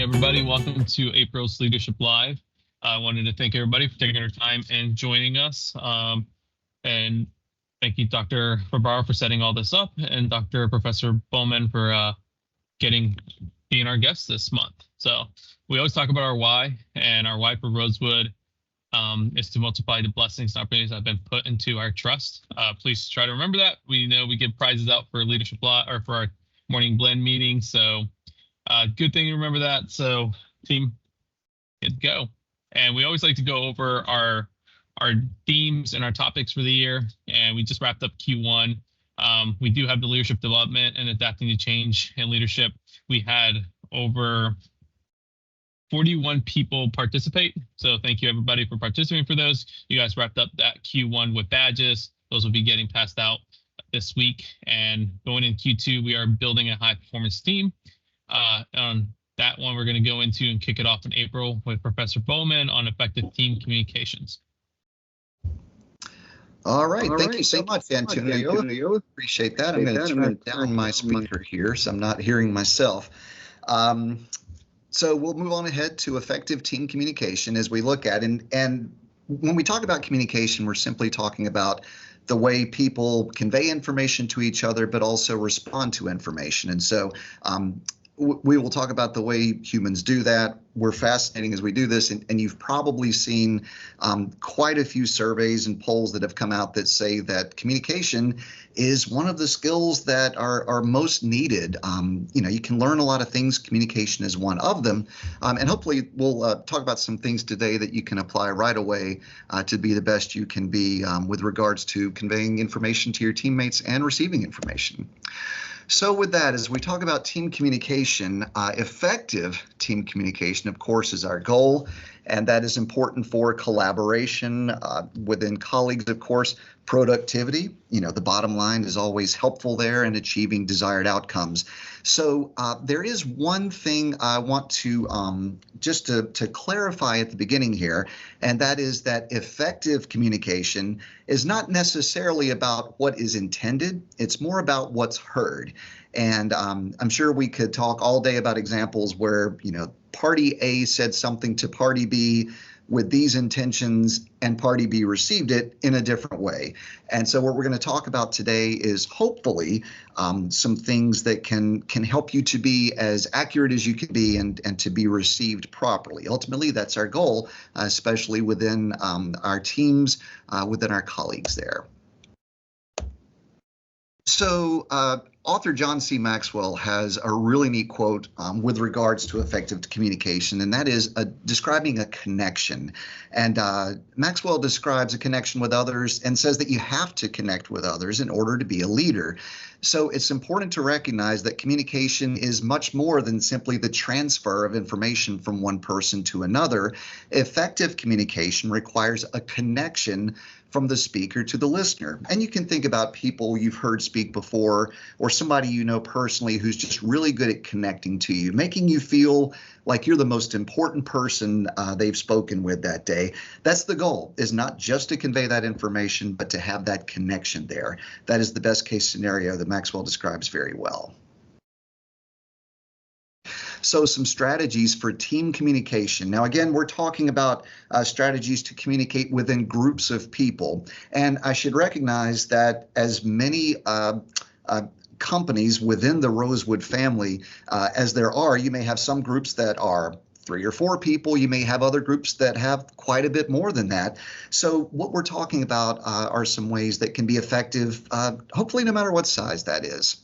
Everybody, welcome to April's Leadership Live. I wanted to thank everybody for taking their time and joining us. And thank you, Dr. Barbara, for setting all this up, and Dr. Professor Bowman for being our guest this month. So we always talk about our why, and our why for Rosewood is to multiply the blessings and opportunities that have been put into our trust. Please try to remember that. We know we give prizes out for Leadership Live or for our morning blend meeting. So good thing to remember that. So team, good to go. And we always like to go over our themes and our topics for the year. And we just wrapped up Q1. We do have the leadership development and adapting to change and leadership. We had over 41 people participate. So thank you everybody for participating for those. You guys wrapped up that Q1 with badges. Those will be getting passed out this week. And going in Q2, we are building a high performance team. On that one, we're going to go into and kick it off in April with Professor Bowman on effective team communications. All right. Thank you so much, Antonio. Appreciate that. I'm going to turn down my speaker here so I'm not hearing myself. So we'll move on ahead to effective team communication as we look at, and when we talk about communication, we're simply talking about the way people convey information to each other, but also respond to information. And so we will talk about the way humans do that. We're fascinating as we do this, and you've probably seen quite a few surveys and polls that have come out that say that communication is one of the skills that are most needed. You can learn a lot of things. Communication is one of them, and hopefully we'll talk about some things today that you can apply right away to be the best you can be with regards to conveying information to your teammates and receiving information. So with that, as we talk about team communication, effective team communication, of course, is our goal, and that is important for collaboration within colleagues, of course. Productivity, the bottom line is always helpful there in achieving desired outcomes. So there is one thing I want to just to clarify at the beginning here, and that is that effective communication is not necessarily about what is intended. It's more about what's heard. And I'm sure we could talk all day about examples where, party A said something to party B with these intentions, and party B received it in a different way. And so what we're going to talk about today is hopefully some things that can help you to be as accurate as you can be and to be received properly. Ultimately, that's our goal, especially within our teams, within our colleagues there. So author John C. Maxwell has a really neat quote with regards to effective communication, and that is describing a connection. And Maxwell describes a connection with others and says that you have to connect with others in order to be a leader. So it's important to recognize that communication is much more than simply the transfer of information from one person to another. Effective communication requires a connection from the speaker to the listener. And you can think about people you've heard speak before, or somebody you know personally who's just really good at connecting to you, making you feel like you're the most important person they've spoken with that day. That's the goal, is not just to convey that information, but to have that connection there. That is the best case scenario that Maxwell describes very well. So some strategies for team communication. Now, again, we're talking about strategies to communicate within groups of people. And I should recognize that as many companies within the Rosewood family as there are, you may have some groups that are 3 or 4 people. You may have other groups that have quite a bit more than that. So what we're talking about are some ways that can be effective, hopefully no matter what size that is.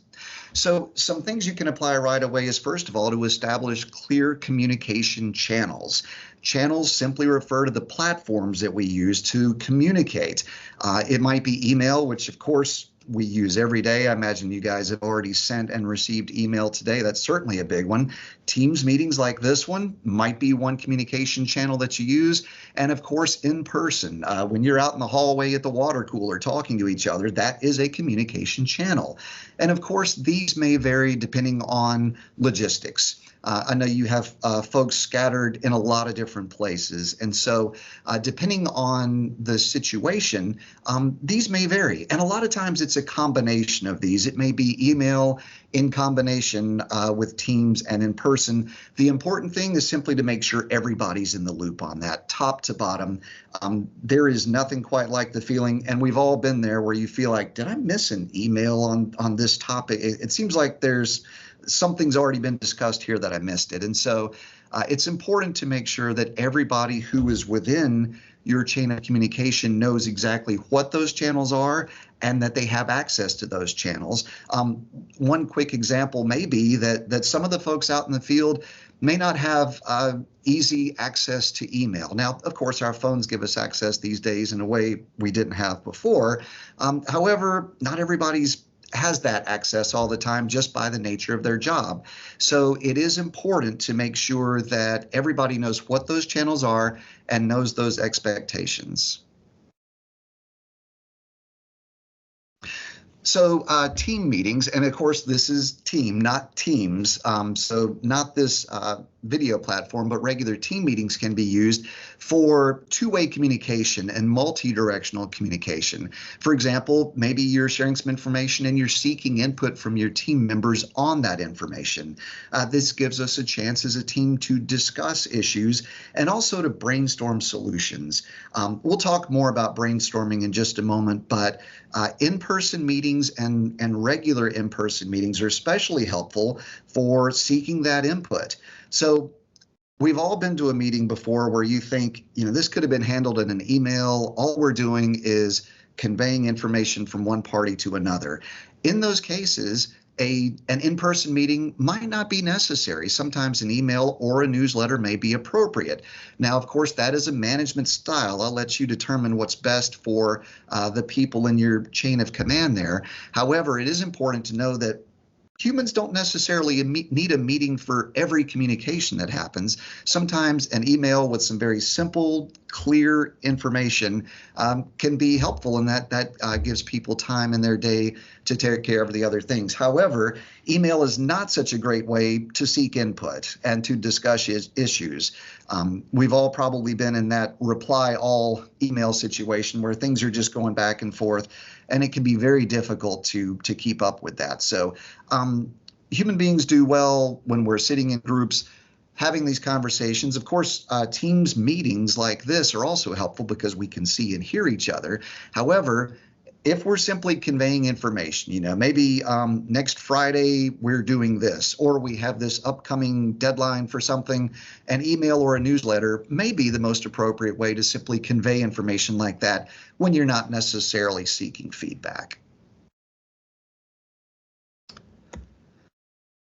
So some things you can apply right away is, first of all, to establish clear communication channels. Channels simply refer to the platforms that we use to communicate. It might be email, which of course we use every day. I imagine you guys have already sent and received email today. That's certainly a big one. Teams meetings like this one might be one communication channel that you use. And of course, in person, when you're out in the hallway at the water cooler talking to each other, that is a communication channel. And of course, these may vary depending on logistics. I know you have folks scattered in a lot of different places. And so depending on the situation, these may vary. And a lot of times it's a combination of these. It may be email in combination with Teams and in person. The important thing is simply to make sure everybody's in the loop on that, top to bottom. There is nothing quite like the feeling, and we've all been there, where you feel like, did I miss an email on this topic? It seems like something's already been discussed here that I missed it. And so it's important to make sure that everybody who is within your chain of communication knows exactly what those channels are and that they have access to those channels. One quick example may be that some of the folks out in the field may not have easy access to email. Now, of course, our phones give us access these days in a way we didn't have before. However, not everybody's has that access all the time just by the nature of their job. So it is important to make sure that everybody knows what those channels are and knows those expectations. So team meetings, and of course this is team, not Teams. So not this video platform, but regular team meetings can be used for two-way communication and multi-directional communication. For example, maybe you're sharing some information and you're seeking input from your team members on that information. This gives us a chance as a team to discuss issues and also to brainstorm solutions. We'll talk more about brainstorming in just a moment, but in-person meetings and regular in-person meetings are especially helpful for seeking that input. So we've all been to a meeting before where you think, this could have been handled in an email. All we're doing is conveying information from one party to another. In those cases, an in-person meeting might not be necessary. Sometimes an email or a newsletter may be appropriate. Now, of course, that is a management style. I'll let you determine what's best for the people in your chain of command there. However, it is important to know that humans don't necessarily need a meeting for every communication that happens. Sometimes an email with some very simple, clear information can be helpful, and that gives people time in their day to take care of the other things. However, email is not such a great way to seek input and to discuss issues. We've all probably been in that reply all email situation where things are just going back and forth, and it can be very difficult to keep up with that. So human beings do well when we're sitting in groups, having these conversations. Of course, Teams meetings like this are also helpful because we can see and hear each other. However, if we're simply conveying information, maybe next Friday we're doing this, or we have this upcoming deadline for something, an email or a newsletter may be the most appropriate way to simply convey information like that when you're not necessarily seeking feedback.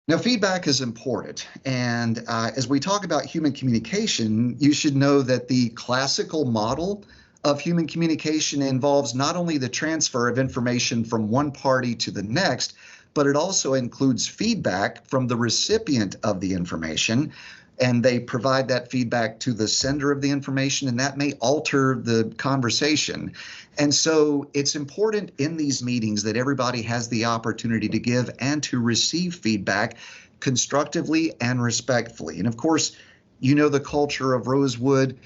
Now, feedback is important, and as we talk about human communication, you should know that the classical model of human communication involves not only the transfer of information from one party to the next, but it also includes feedback from the recipient of the information, and they provide that feedback to the sender of the information, and that may alter the conversation. And so it's important in these meetings that everybody has the opportunity to give and to receive feedback constructively and respectfully. And of course, the culture of Rosewood,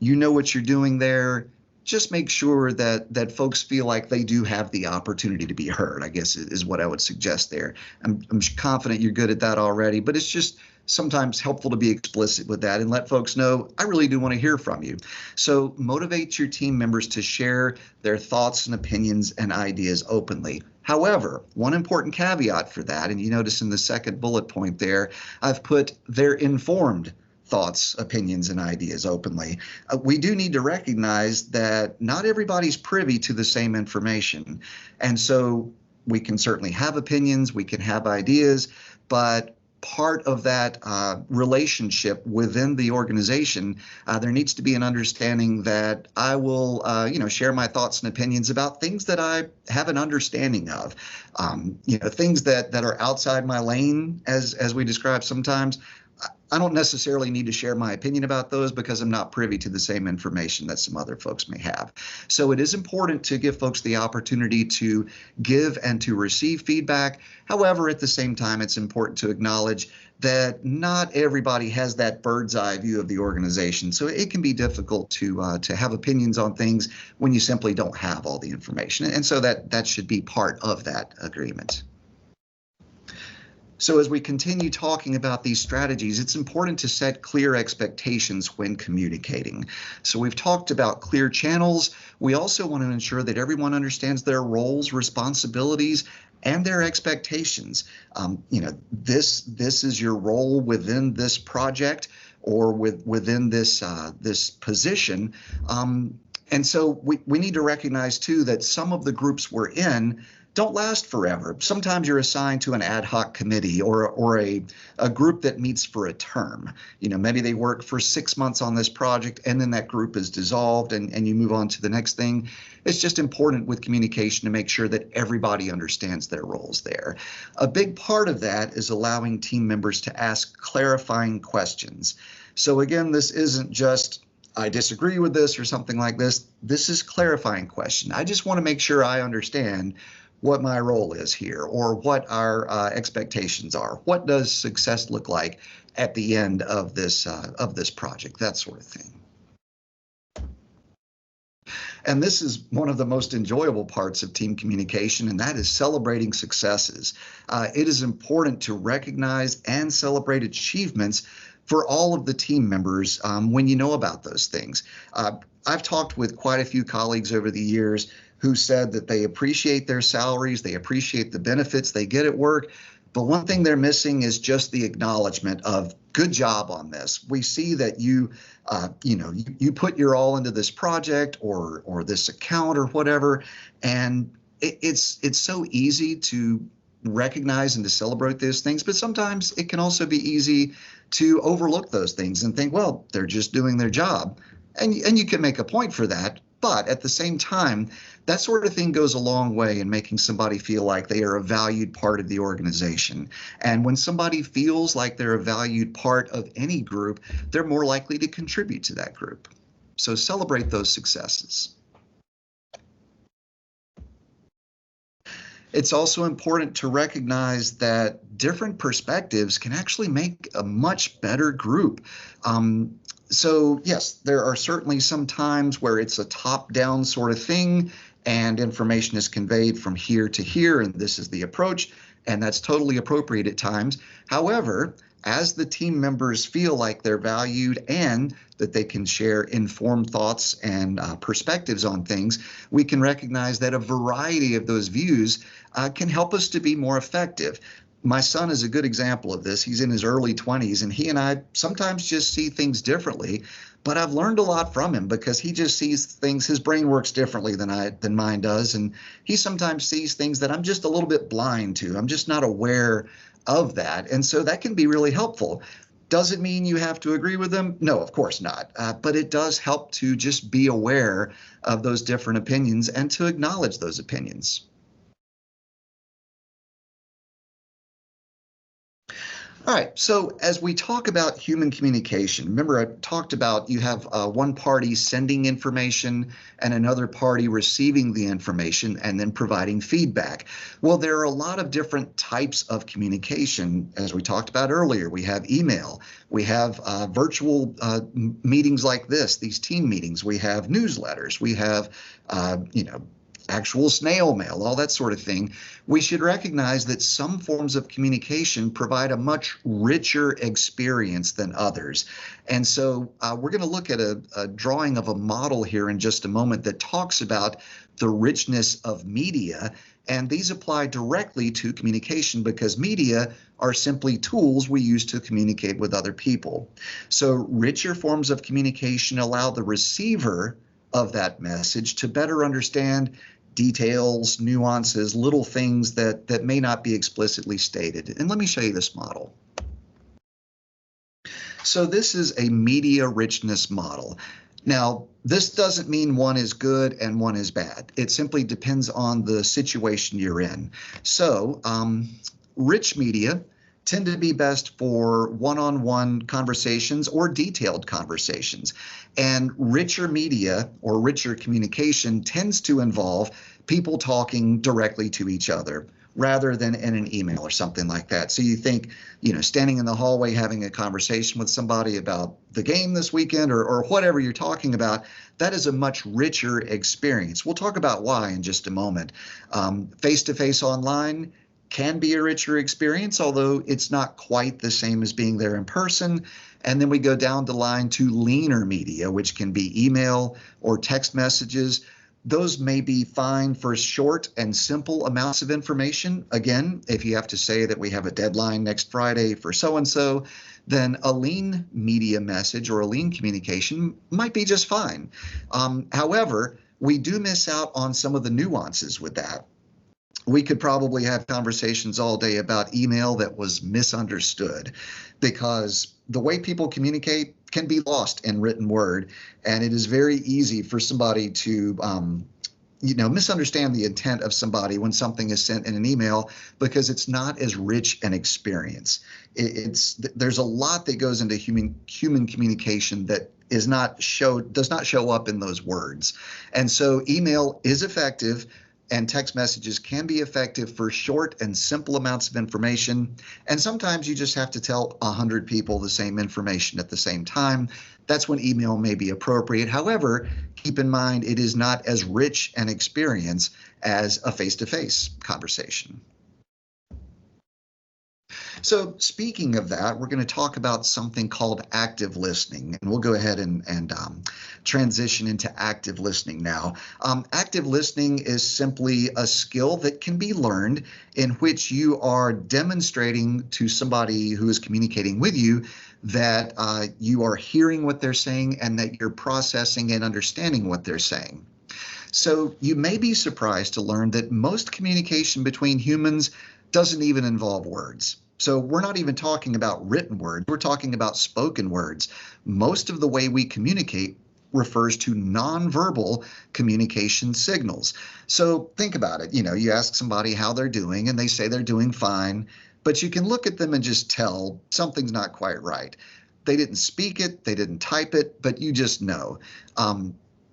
what you're doing there. Just make sure that folks feel like they do have the opportunity to be heard, I guess is what I would suggest there. I'm confident you're good at that already, but it's just sometimes helpful to be explicit with that and let folks know, I really do want to hear from you. So motivate your team members to share their thoughts and opinions and ideas openly. However, one important caveat for that, and you notice in the second bullet point there, I've put they're informed thoughts, opinions, and ideas openly. We do need to recognize that not everybody's privy to the same information. And so we can certainly have opinions, we can have ideas, but part of that relationship within the organization, there needs to be an understanding that I will, share my thoughts and opinions about things that I have an understanding of. Things that are outside my lane, as we describe sometimes. I don't necessarily need to share my opinion about those because I'm not privy to the same information that some other folks may have. So it is important to give folks the opportunity to give and to receive feedback. However, at the same time, it's important to acknowledge that not everybody has that bird's eye view of the organization. So it can be difficult to have opinions on things when you simply don't have all the information. And so that should be part of that agreement. So as we continue talking about these strategies, it's important to set clear expectations when communicating. So we've talked about clear channels. We also want to ensure that everyone understands their roles, responsibilities, and their expectations. This is your role within this project or within this position. And so we need to recognize too that some of the groups we're in don't last forever. Sometimes you're assigned to an ad hoc committee or a group that meets for a term. Maybe they work for 6 months on this project and then that group is dissolved and you move on to the next thing. It's just important with communication to make sure that everybody understands their roles there. A big part of that is allowing team members to ask clarifying questions. So again, this isn't just I disagree with this or something like this. This is clarifying question. I just want to make sure I understand what my role is here or what our expectations are. What does success look like at the end of this project, that sort of thing. And this is one of the most enjoyable parts of team communication, and that is celebrating successes. It is important to recognize and celebrate achievements for all of the team members when you know about those things. I've talked with quite a few colleagues over the years who said that they appreciate their salaries, they appreciate the benefits they get at work, but one thing they're missing is just the acknowledgement of good job on this. We see that you put your all into this project or this account or whatever, and it's so easy to recognize and to celebrate those things, but sometimes it can also be easy to overlook those things and think, well, they're just doing their job. And you can make a point for that, but at the same time, that sort of thing goes a long way in making somebody feel like they are a valued part of the organization. And when somebody feels like they're a valued part of any group, they're more likely to contribute to that group. So celebrate those successes. It's also important to recognize that different perspectives can actually make a much better group. So yes, there are certainly some times where it's a top-down sort of thing and information is conveyed from here to here, and this is the approach, and that's totally appropriate at times. However, as the team members feel like they're valued and that they can share informed thoughts and perspectives on things, we can recognize that a variety of those views can help us to be more effective. My son is a good example of this. He's in his early 20s, and he and I sometimes just see things differently, but I've learned a lot from him because he just sees things, his brain works differently than mine does, and he sometimes sees things that I'm just a little bit blind to. I'm just not aware of that, and so that can be really helpful. Does it mean you have to agree with them? No, of course not, but it does help to just be aware of those different opinions and to acknowledge those opinions. All right, so as we talk about human communication, remember I talked about you have one party sending information and another party receiving the information and then providing feedback. Well, there are a lot of different types of communication, as we talked about earlier. We have email, we have virtual meetings like this, these team meetings, we have newsletters, we have, actual snail mail, all that sort of thing. We should recognize that some forms of communication provide a much richer experience than others. And so we're going to look at a drawing of a model here in just a moment that talks about the richness of media. And these apply directly to communication because media are simply tools we use to communicate with other people. So richer forms of communication allow the receiver of that message to better understand details, nuances, little things that may not be explicitly stated. And let me show you this model. So this is a media richness model. Now, this doesn't mean one is good and one is bad. It simply depends on the situation you're in. So rich media tend to be best for one-on-one conversations or detailed conversations. And richer media or richer communication tends to involve people talking directly to each other rather than in an email or something like that. So you think, standing in the hallway having a conversation with somebody about the game this weekend or whatever you're talking about, that is a much richer experience. We'll talk about why in just a moment. Face-to-face online can be a richer experience, although it's not quite the same as being there in person. And then we go down the line to leaner media, which can be email or text messages. Those may be fine for short and simple amounts of information. Again, if you have to say that we have a deadline next Friday for so-and-so, then a lean media message or a lean communication might be just fine. However, we do miss out on some of the nuances with that. We could probably have conversations all day about email that was misunderstood, because the way people communicate can be lost in written word, and it is very easy for somebody to misunderstand the intent of somebody when something is sent in an email because it's not as rich an experience. There's a lot that goes into human communication that does not show up in those words. And so email is effective, and text messages can be effective for short and simple amounts of information. And sometimes you just have to tell 100 people the same information at the same time. That's when email may be appropriate. However, keep in mind it is not as rich an experience as a face-to-face conversation. So speaking of that, we're going to talk about something called active listening, and we'll go ahead and transition into active listening now. Active listening is simply a skill that can be learned in which you are demonstrating to somebody who is communicating with you that you are hearing what they're saying and that you're processing and understanding what they're saying. So you may be surprised to learn that most communication between humans doesn't even involve words. So we're not even talking about written words, we're talking about spoken words. Most of the way we communicate refers to nonverbal communication signals. So think about it. You ask somebody how they're doing and they say they're doing fine, but you can look at them and just tell something's not quite right. They didn't speak it, they didn't type it, but you just know.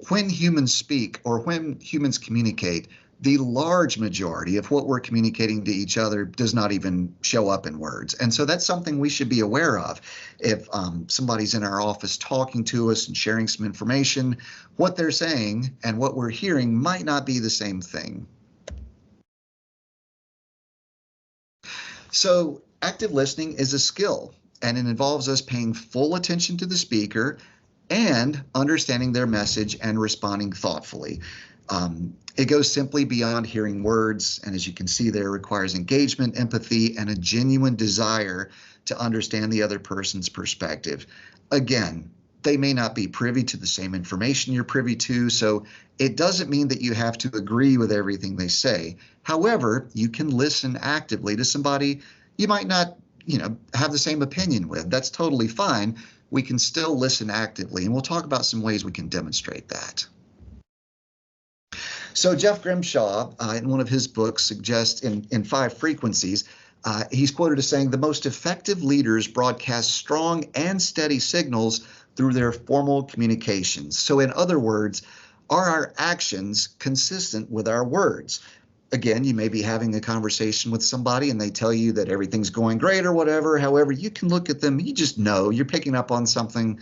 When humans speak or when humans communicate, the large majority of what we're communicating to each other does not even show up in words. And so that's something we should be aware of. If somebody's in our office talking to us and sharing some information, what they're saying and what we're hearing might not be the same thing. So active listening is a skill, and it involves us paying full attention to the speaker and understanding their message and responding thoughtfully. It goes simply beyond hearing words, and as you can see there, requires engagement, empathy, and a genuine desire to understand the other person's perspective. Again, they may not be privy to the same information you're privy to, so it doesn't mean that you have to agree with everything they say. However, you can listen actively to somebody you might not, have the same opinion with. That's totally fine. We can still listen actively, and we'll talk about some ways we can demonstrate that. So Jeff Grimshaw, in one of his books, suggests in 5 frequencies, he's quoted as saying, the most effective leaders broadcast strong and steady signals through their formal communications. So in other words, are our actions consistent with our words? Again, you may be having a conversation with somebody and they tell you that everything's going great or whatever. However, you can look at them, you just know, you're picking up on something.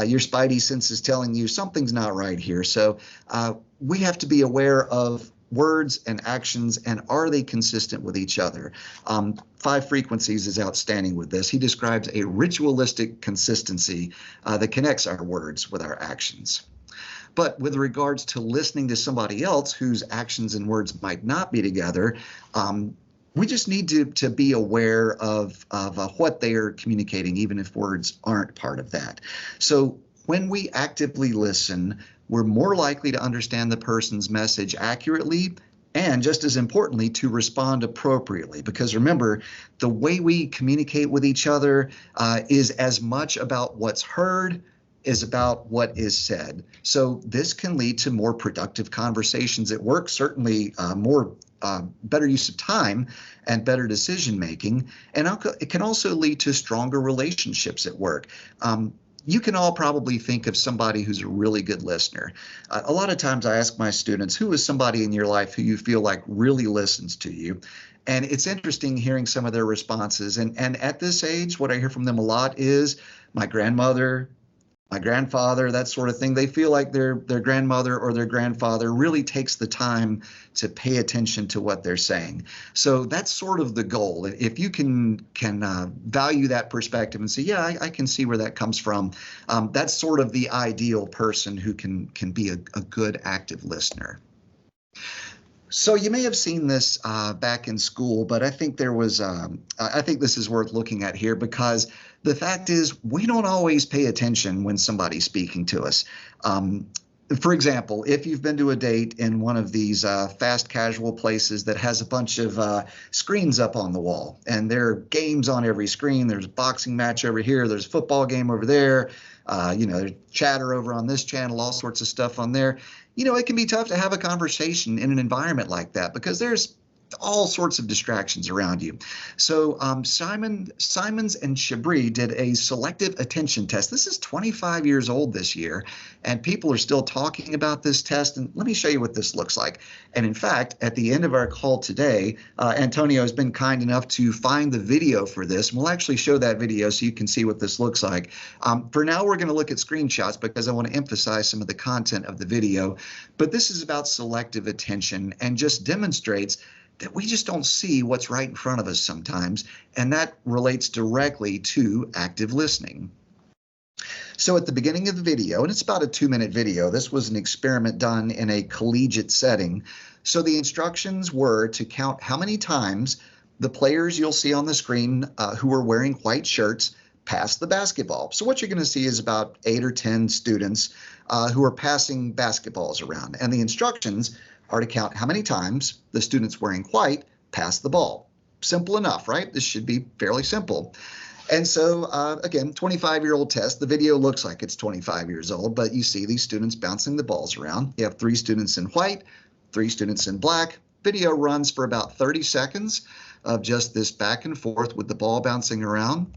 Your spidey sense is telling you something's not right here. So we have to be aware of words and actions, and are they consistent with each other? 5 frequencies is outstanding with this. He describes a ritualistic consistency that connects our words with our actions. But with regards to listening to somebody else whose actions and words might not be together, we just need to be aware of what they are communicating, even if words aren't part of that. So when we actively listen, we're more likely to understand the person's message accurately and, just as importantly, to respond appropriately. Because remember, the way we communicate with each other is as much about what's heard is about what is said. So this can lead to more productive conversations at work, certainly more better use of time and better decision making. And it can also lead to stronger relationships at work. You can all probably think of somebody who's a really good listener. A lot of times I ask my students, who is somebody in your life who you feel like really listens to you? And it's interesting hearing some of their responses. And at this age, what I hear from them a lot is my grandmother, my grandfather, that sort of thing. They feel like their grandmother or their grandfather really takes the time to pay attention to what they're saying. So that's sort of the goal. If you can value that perspective and say, yeah, I can see where that comes from, that's sort of the ideal person who can be a good active listener. So you may have seen this back in school, but I think I think this is worth looking at here, because the fact is we don't always pay attention when somebody's speaking to us. For example, if you've been to a date in one of these fast casual places that has a bunch of screens up on the wall, and there are games on every screen, there's a boxing match over here, there's a football game over there, there's chatter over on this channel, all sorts of stuff on there. It can be tough to have a conversation in an environment like that because there's all sorts of distractions around you. So Simons and Chabris did a selective attention test. This is 25 years old this year, and people are still talking about this test. And let me show you what this looks like. And in fact, at the end of our call today, Antonio has been kind enough to find the video for this. And we'll actually show that video so you can see what this looks like. For now, we're going to look at screenshots because I want to emphasize some of the content of the video. But this is about selective attention and just demonstrates that we just don't see what's right in front of us sometimes, and that relates directly to active listening. So at the beginning of the video, and it's about a 2-minute video, this was an experiment done in a collegiate setting. So the instructions were to count how many times the players you'll see on the screen who are wearing white shirts pass the basketball. So what you're going to see is about 8 or 10 students who are passing basketballs around, and the instructions are to count how many times the students wearing white pass the ball. Simple enough, right? This should be fairly simple. And so, again, 25-year-old test. The video looks like it's 25 years old, but you see these students bouncing the balls around. You have 3 students in white, 3 students in black. Video runs for about 30 seconds of just this back and forth with the ball bouncing around.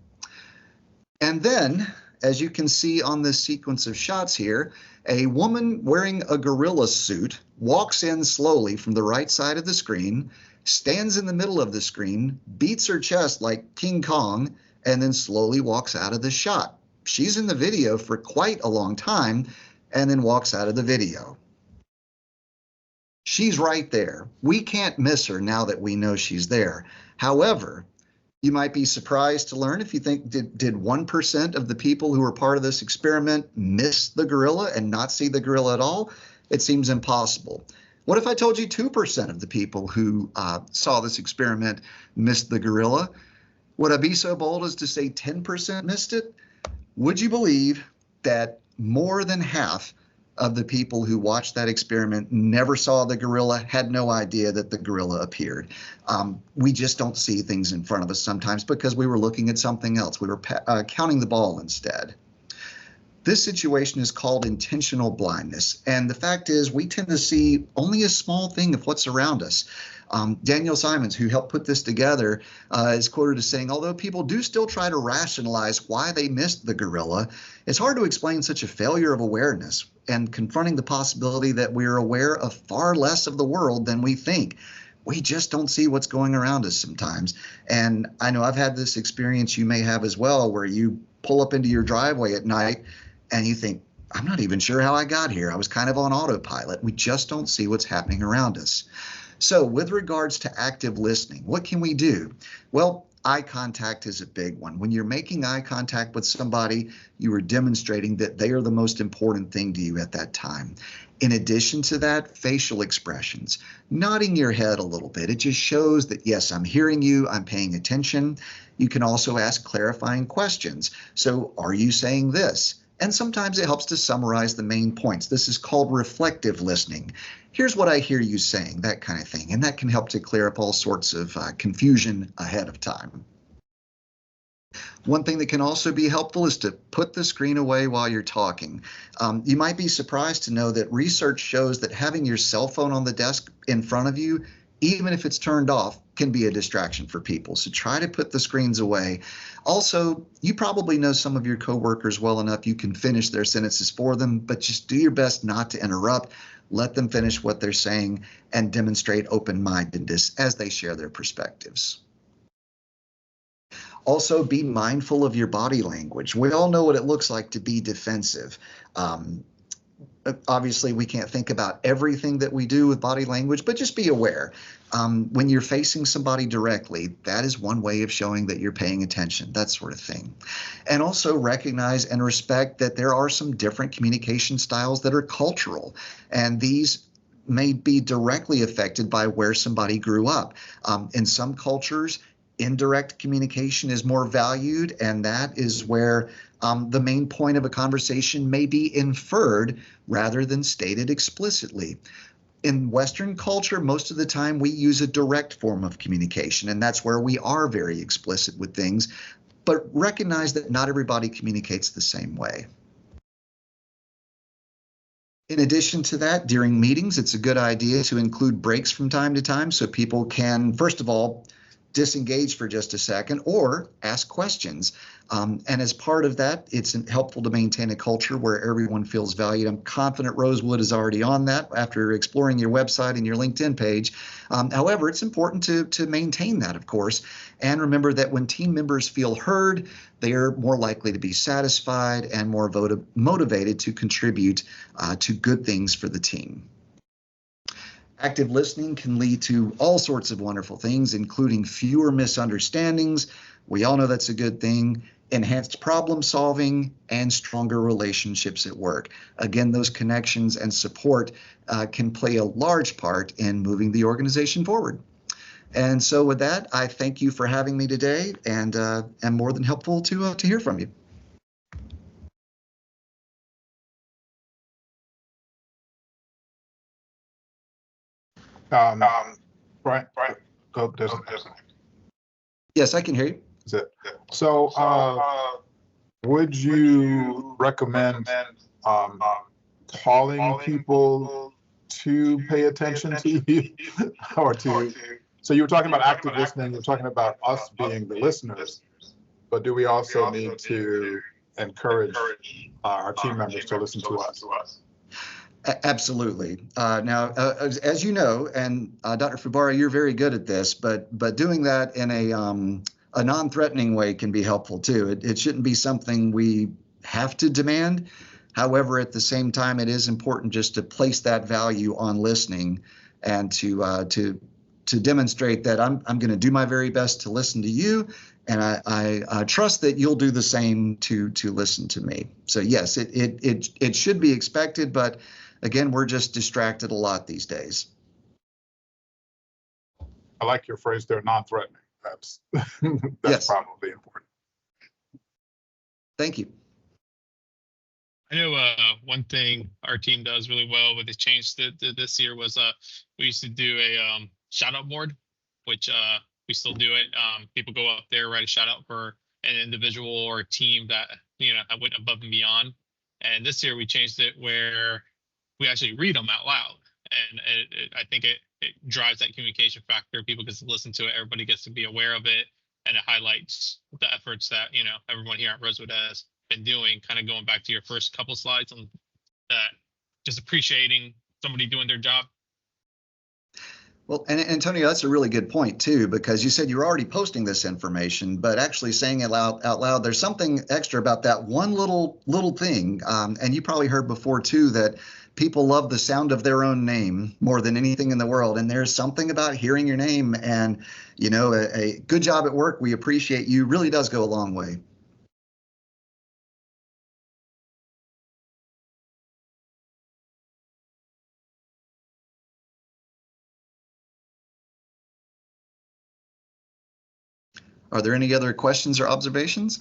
And then, as you can see on this sequence of shots here, a woman wearing a gorilla suit walks in slowly from the right side of the screen, stands in the middle of the screen, beats her chest like King Kong, and then slowly walks out of the shot. She's in the video for quite a long time and then walks out of the video. She's right there. We can't miss her now that we know she's there. However, you might be surprised to learn, if you think, did 1% of the people who were part of this experiment miss the gorilla and not see the gorilla at all? It seems impossible. What if I told you 2% of the people who saw this experiment missed the gorilla? Would I be so bold as to say 10% missed it? Would you believe that more than half of the people who watched that experiment never saw the gorilla, had no idea that the gorilla appeared? We just don't see things in front of us sometimes because we were looking at something else. We were counting the ball instead. This situation is called intentional blindness. And the fact is we tend to see only a small thing of what's around us. Daniel Simons, who helped put this together, is quoted as saying, although people do still try to rationalize why they missed the gorilla, it's hard to explain such a failure of awareness and confronting the possibility that we're aware of far less of the world than we think. We just don't see what's going around us sometimes. And I know I've had this experience, you may have as well, where you pull up into your driveway at night and you think, I'm not even sure how I got here. I was kind of on autopilot. We just don't see what's happening around us. So with regards to active listening, what can we do? Well, eye contact is a big one. When you're making eye contact with somebody, you are demonstrating that they are the most important thing to you at that time. In addition to that, facial expressions, nodding your head a little bit. It just shows that, yes, I'm hearing you, I'm paying attention. You can also ask clarifying questions. So are you saying this? And sometimes it helps to summarize the main points. This is called reflective listening. Here's what I hear you saying, that kind of thing. And that can help to clear up all sorts of confusion ahead of time. One thing that can also be helpful is to put the screen away while you're talking. You might be surprised to know that research shows that having your cell phone on the desk in front of you even if it's turned off, can be a distraction for people. So try to put the screens away. Also, you probably know some of your coworkers well enough you can finish their sentences for them, but just do your best not to interrupt. Let them finish what they're saying and demonstrate open-mindedness as they share their perspectives. Also, be mindful of your body language. We all know what it looks like to be defensive. Obviously, we can't think about everything that we do with body language, but just be aware. When you're facing somebody directly, that is one way of showing that you're paying attention, that sort of thing. And also recognize and respect that there are some different communication styles that are cultural, and these may be directly affected by where somebody grew up. In some cultures, indirect communication is more valued, and that is where the main point of a conversation may be inferred rather than stated explicitly. In Western culture, most of the time we use a direct form of communication, and that's where we are very explicit with things, but recognize that not everybody communicates the same way. In addition to that, during meetings, it's a good idea to include breaks from time to time so people can, first of all, disengage for just a second or ask questions. And as part of that, it's helpful to maintain a culture where everyone feels valued. I'm confident Rosewood is already on that after exploring your website and your LinkedIn page. However, it's important to maintain that, of course. And remember that when team members feel heard, they are more likely to be satisfied and more motivated to contribute to good things for the team. Active listening can lead to all sorts of wonderful things, including fewer misunderstandings. We all know that's a good thing. Enhanced problem solving and stronger relationships at work. Again, those connections and support can play a large part in moving the organization forward. And so with that, I thank you for having me today, and am more than helpful to hear from you. Brian, go. Yes, I can hear you. Is it? So, would you recommend calling people to pay attention to you, or to? So you were talking about active listening. You're talking about us being the listeners, but do we also need to encourage our team members to listen to us? Absolutely. Now, as you know, and Dr. Fubara, you're very good at this, but doing that in a non-threatening way can be helpful too. It shouldn't be something we have to demand. However, at the same time, it is important just to place that value on listening and to demonstrate that I'm going to do my very best to listen to you, and I trust that you'll do the same to listen to me. So yes, it should be expected, but again, we're just distracted a lot these days. I like your phrase there, non-threatening. That's yes. Probably important. Thank you. I know one thing our team does really well with the change this year was we used to do a shout out board, which we still do it. People go up there, write a shout out for an individual or a team that went above and beyond. And this year we changed it where we actually read them out loud, and I think it drives that communication factor. People get to listen to it, everybody gets to be aware of it, and it highlights the efforts that everyone here at Rosewood has been doing. Kind of going back to your first couple slides on that, just appreciating somebody doing their job. Well, and Antonio, that's a really good point too, because you said you're already posting this information, but actually saying it out loud, there's something extra about that one little thing. And you probably heard before too that people love the sound of their own name more than anything in the world. And there's something about hearing your name, and a good job at work, we appreciate you, really does go a long way. Are there any other questions or observations?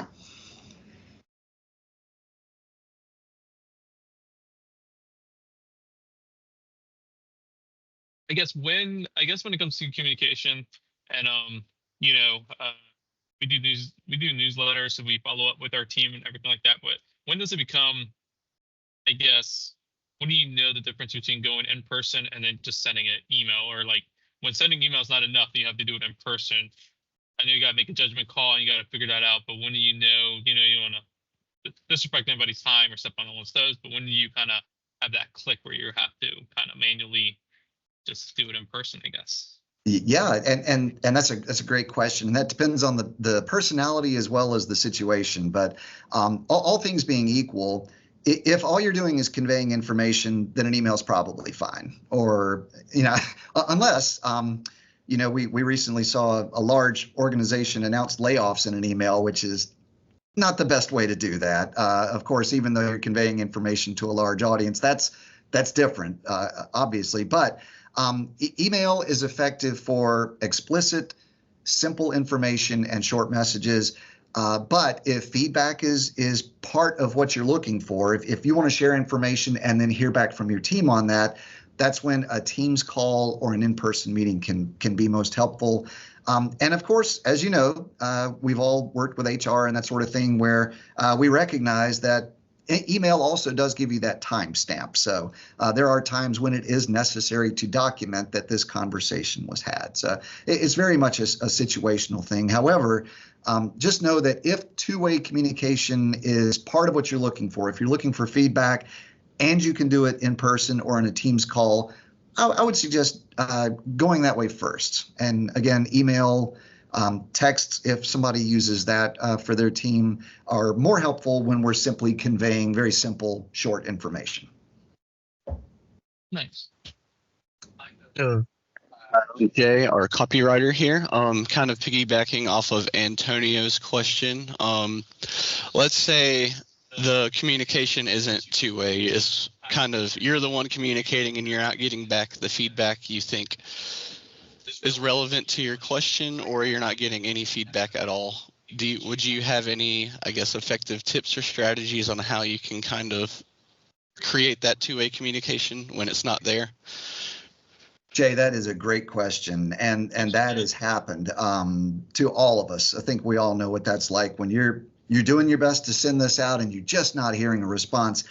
I guess when it comes to communication, and we do newsletters, so we follow up with our team and everything like that. But when does it become, I guess, when do you know the difference between going in person and then just sending an email, or like when sending email is not enough, you have to do it in person. I know you got to make a judgment call and you got to figure that out. But when do you know, you don't want to disrespect anybody's time or step on anyone's toes, but when do you kind of have that click where you have to kind of manually just do it in person, I guess? Yeah, and that's a great question, and that depends on the personality as well as the situation. But all things being equal, if all you're doing is conveying information, then an email is probably fine. Or unless we recently saw a large organization announce layoffs in an email, which is not the best way to do that. Of course, even though you're conveying information to a large audience, that's different, obviously. But email is effective for explicit, simple information and short messages. But if feedback is part of what you're looking for, if you want to share information and then hear back from your team on that, that's when a Teams call or an in-person meeting can be most helpful. And of course, as you know, we've all worked with HR and that sort of thing where we recognize that email also does give you that timestamp. So there are times when it is necessary to document that this conversation was had. So it's very much a situational thing. However, just know that if two-way communication is part of what you're looking for, if you're looking for feedback and you can do it in person or in a Teams call, I would suggest going that way first. And again, email, texts, if somebody uses that for their team, are more helpful when we're simply conveying very simple, short information. Nice. Jay, our copywriter here, kind of piggybacking off of Antonio's question. Let's say the communication isn't two-way. It's kind of you're the one communicating and you're not getting back the feedback you think is relevant to your question, or you're not getting any feedback at all. Would you have any, I guess, effective tips or strategies on how you can kind of create that two-way communication when it's not there? Jay, that is a great question, and that has happened to all of us. I think we all know what that's like when you're doing your best to send this out and you're just not hearing a response.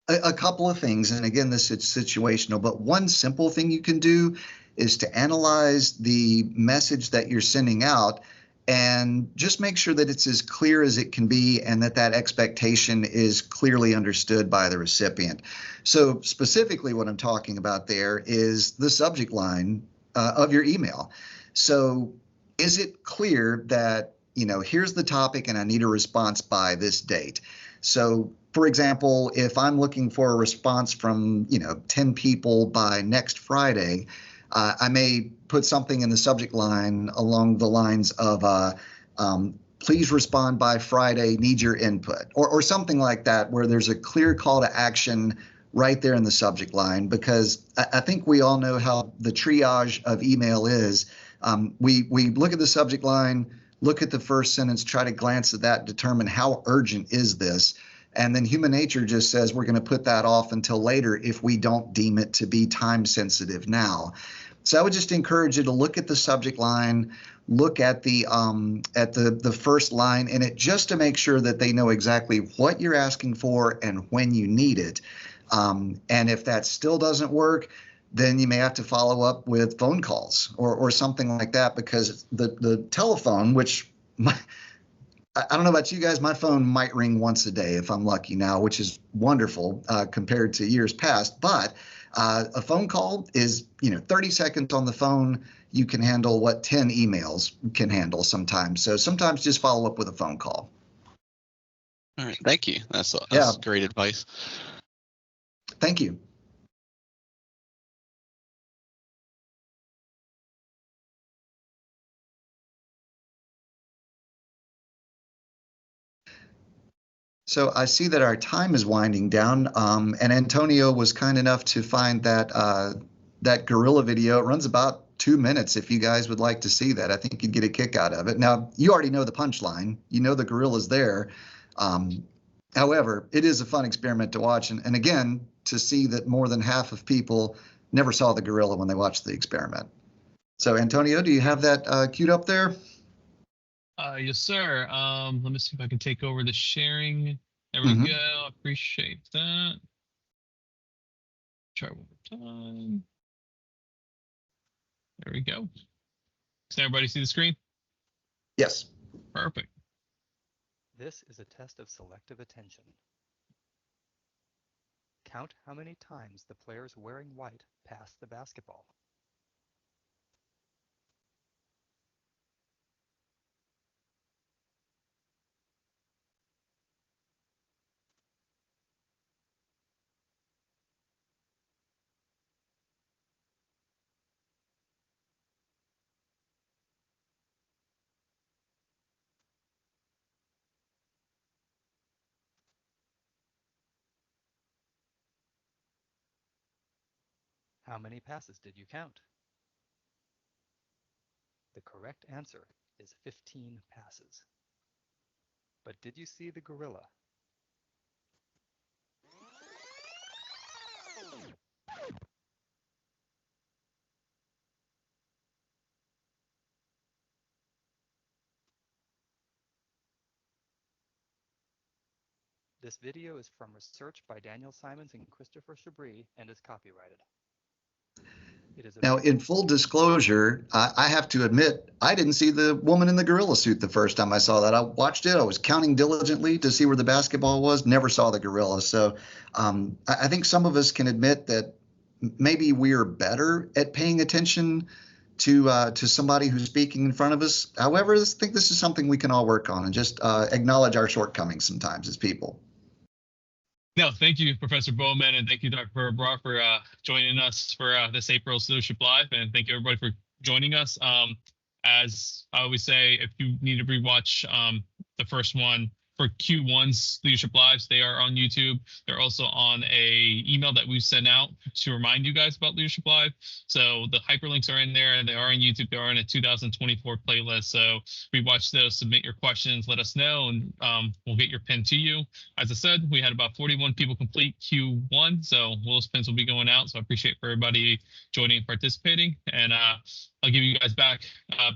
A couple of things, and again, this is situational, but one simple thing you can do is to analyze the message that you're sending out and just make sure that it's as clear as it can be and that expectation is clearly understood by the recipient. So specifically what I'm talking about there is the subject line of your email. So is it clear that, here's the topic and I need a response by this date? So for example, if I'm looking for a response from, 10 people by next Friday, I may put something in the subject line along the lines of, please respond by Friday, need your input, or something like that, where there's a clear call to action right there in the subject line, because I think we all know how the triage of email is. We look at the subject line, look at the first sentence, try to glance at that, determine how urgent is this. And then human nature just says we're going to put that off until later if we don't deem it to be time sensitive now. So I would just encourage you to look at the subject line, look at the first line in it, just to make sure that they know exactly what you're asking for and when you need it. And if that still doesn't work, then you may have to follow up with phone calls or something like that, because the telephone, which I don't know about you guys, my phone might ring once a day if I'm lucky now, which is wonderful compared to years past. But a phone call is, 30 seconds on the phone. You can handle what 10 emails can handle sometimes. So sometimes just follow up with a phone call. All right. Thank you. That's great advice. Thank you. So I see that our time is winding down, and Antonio was kind enough to find that gorilla video. It runs about 2 minutes. If you guys would like to see that, I think you'd get a kick out of it. Now, you already know the punchline. You know the gorilla's there. However, it is a fun experiment to watch, and again, to see that more than half of people never saw the gorilla when they watched the experiment. So, Antonio, do you have that queued up there? Yes, sir. Let me see if I can take over the sharing. There we go. Appreciate that. Try one more time. There we go. Can everybody see the screen? Yes. Perfect. This is a test of selective attention. Count how many times the players wearing white pass the basketball. How many passes did you count? The correct answer is 15 passes. But did you see the gorilla? This video is from research by Daniel Simons and Christopher Chabris and is copyrighted. It is Now, in full disclosure, I have to admit, I didn't see the woman in the gorilla suit the first time I saw that. I watched it. I was counting diligently to see where the basketball was, never saw the gorilla. So I think some of us can admit that maybe we are better at paying attention to somebody who's speaking in front of us. However, I think this is something we can all work on and just acknowledge our shortcomings sometimes as people. No, thank you, Professor Bowman, and thank you, Dr. Barbara, for joining us for this April's Leadership Live, and thank you, everybody, for joining us. As I always say, if you need to rewatch the first one for Q1's Leadership Lives, they are on YouTube. They're also on a email that we sent out to remind you guys about Leadership Live. So the hyperlinks are in there, and they are on YouTube. They are in a 2024 playlist. So rewatch those, submit your questions, let us know, and we'll get your pin to you. As I said, we had about 41 people complete Q1, so those pins will be going out. So I appreciate for everybody joining and participating. And I'll give you guys back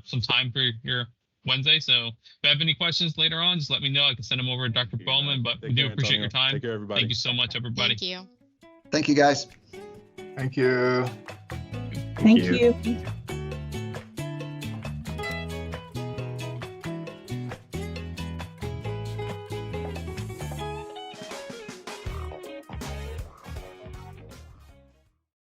some time for your Wednesday. So if you have any questions later on, just let me know. I can send them over to Dr. Bowman, but we do appreciate your time. Take care, everybody. Thank you so much, everybody. Thank you. Thank you, guys. Thank you. Thank you.